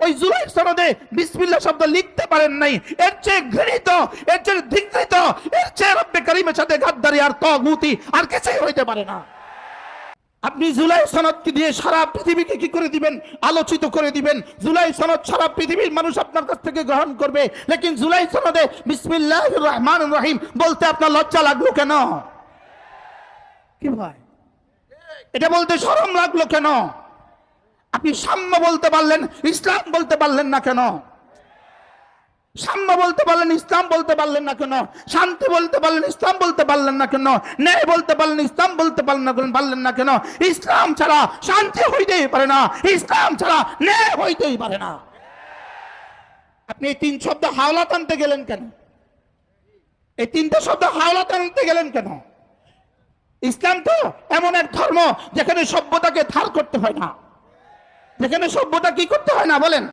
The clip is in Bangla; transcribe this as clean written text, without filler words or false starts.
ওই জুলাই সনদে বিসমিল্লাহ শব্দ লিখতে পারেন নাই, এর চেয়ে ঘৃণিত, এর চেয়ে ধিক্কৃত, এর চেয়ে রব্বে কারীমের সাথে গাদ্দারি আর তাগুতি আর কিছুই হইতে পারে না। আপনি জুলাই সনদকে দিয়ে সারা পৃথিবীকে কি করে দিবেন? আলোচিত করে দিবেন। জুলাই সনদ সারা পৃথিবীর মানুষ আপনার কাছ থেকে গ্রহণ করবে, লেকিন জুলাই সনদে বিসমিল্লাহির রহমানির রহিম বলতে আপনার লজ্জা লাগলো কেন? কি ভাই, এটা বলতে শরম লাগলো কেন? আপনি সাম্য বলতে পারলেন, ইসলাম বলতে পারলেন না কেন? সাম্য বলতে পারলেন, ইসলাম বলতে পারলেন না কেন? শান্তি বলতে পারলেন, ইসলাম বলতে পারলেন না কেন? ন্যায় বলতে পারলেন, ইসলাম বলতে পারলেন না কেন? ইসলাম ছাড়া শান্তি হইতেই পারে না, ইসলাম ছাড়া ন্যায় হইতেই পারে না। আপনি এই তিন শব্দ হাওলা টানতে গেলেন কেন? এই তিনটা শব্দ হাওলা টানতে গেলেন কেন? ইসলাম তো এমন এক ধর্ম যেখানে সভ্যতাকে ধার করতে হয় না, যেখানে সভ্যতা কি করতে হয় না বলেন?